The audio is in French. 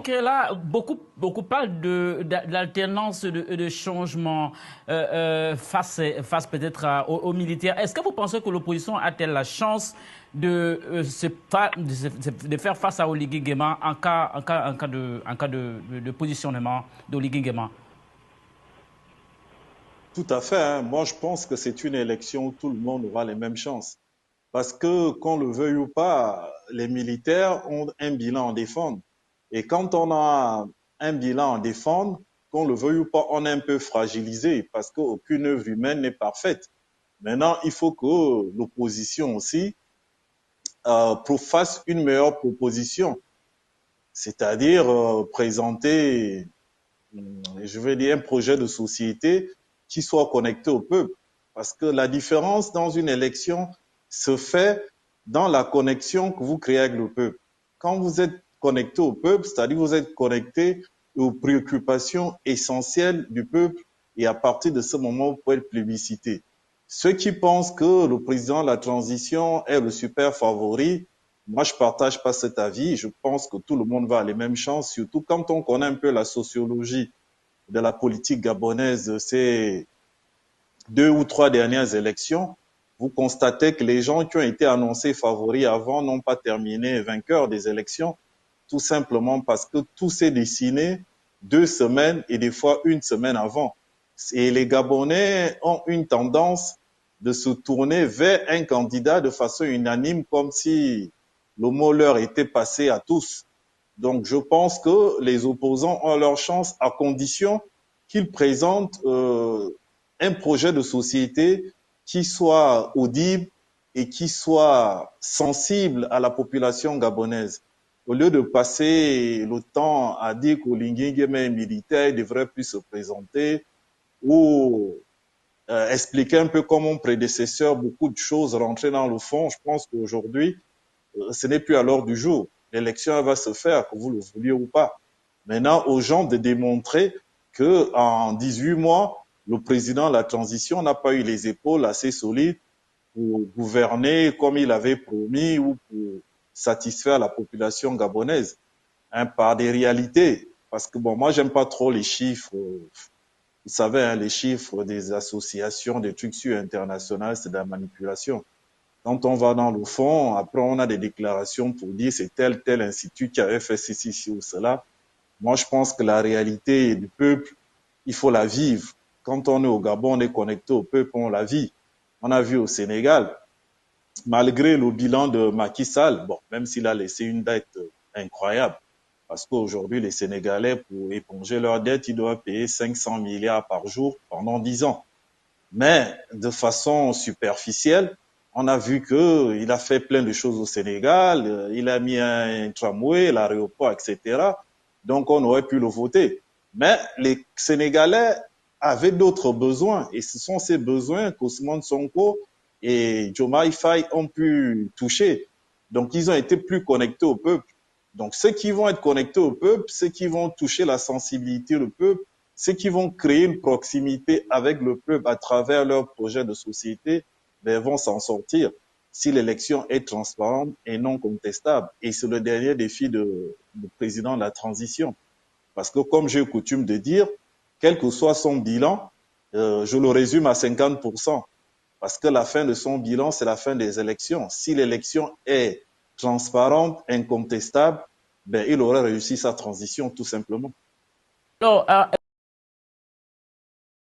que là, beaucoup parlent de l'alternance de changement face peut-être aux militaires. Est-ce que vous pensez que l'opposition a-t-elle la chance de faire face à Oligui Nguema en cas de positionnement d'Oligui Nguema? Tout à fait, hein. Moi, je pense que c'est une élection où tout le monde aura les mêmes chances. Parce que, qu'on le veuille ou pas, les militaires ont un bilan à défendre. Et quand on a un bilan à défendre, qu'on le veuille ou pas, on est un peu fragilisé parce qu'aucune œuvre humaine n'est parfaite. Maintenant, il faut que l'opposition aussi fasse une meilleure proposition, c'est-à-dire présenter, je vais dire, un projet de société qui soit connecté au peuple. Parce que la différence dans une élection se fait dans la connexion que vous créez avec le peuple. Quand vous êtes connecté au peuple, c'est-à-dire vous êtes connecté aux préoccupations essentielles du peuple et à partir de ce moment, vous pouvez être plébiscité. Ceux qui pensent que le président de la transition est le super favori, moi, je partage pas cet avis. Je pense que tout le monde va à les mêmes chances, surtout quand on connaît un peu la sociologie de la politique gabonaise de ces 2 ou 3 dernières élections. Vous constatez que les gens qui ont été annoncés favoris avant n'ont pas terminé vainqueurs des élections, tout simplement parce que tout s'est dessiné 2 semaines et des fois une semaine avant. Et les Gabonais ont une tendance de se tourner vers un candidat de façon unanime, comme si le mot leur était passé à tous. Donc, je pense que les opposants ont leur chance à condition qu'ils présentent un projet de société qui soit audible et qui soit sensible à la population gabonaise. Au lieu de passer le temps à dire qu'Oligui Nguema est militaire, il devrait plus se présenter ou expliquer un peu comme mon prédécesseur beaucoup de choses, rentrer dans le fond. Je pense qu'aujourd'hui, ce n'est plus à l'ordre du jour. L'élection va se faire, que vous le vouliez ou pas. Maintenant, aux gens de démontrer que en 18 mois, le président de la transition n'a pas eu les épaules assez solides pour gouverner comme il avait promis ou pour satisfaire la population gabonaise, hein, par des réalités. Parce que bon, moi, j'aime pas trop les chiffres. Vous savez, hein, les chiffres des associations, des trucs sur international, c'est de la manipulation. Quand on va dans le fond, après on a des déclarations pour dire c'est tel institut qui avait fait ceci ou cela. Moi, je pense que la réalité du peuple, il faut la vivre. Quand on est au Gabon, on est connecté au peuple, on la vit. On a vu au Sénégal, malgré le bilan de Macky Sall, bon, même s'il a laissé une dette incroyable, parce qu'aujourd'hui, les Sénégalais, pour éponger leur dette, ils doivent payer 500 milliards par jour pendant 10 ans. Mais de façon superficielle, on a vu qu'il a fait plein de choses au Sénégal, il a mis un tramway, l'aéroport, etc. Donc on aurait pu le voter. Mais les Sénégalais avaient d'autres besoins et ce sont ces besoins qu'Ousmane Sonko et Diomaye Faye ont pu toucher. Donc ils ont été plus connectés au peuple. Donc ceux qui vont être connectés au peuple, ceux qui vont toucher la sensibilité du peuple, ceux qui vont créer une proximité avec le peuple à travers leur projet de société, ben, vont s'en sortir si l'élection est transparente et non contestable. Et c'est le dernier défi du président de la transition. Parce que comme j'ai coutume de dire, quel que soit son bilan, je le résume à 50%. Parce que la fin de son bilan, c'est la fin des élections. Si l'élection est transparente, incontestable, ben, il aurait réussi sa transition tout simplement. Alors,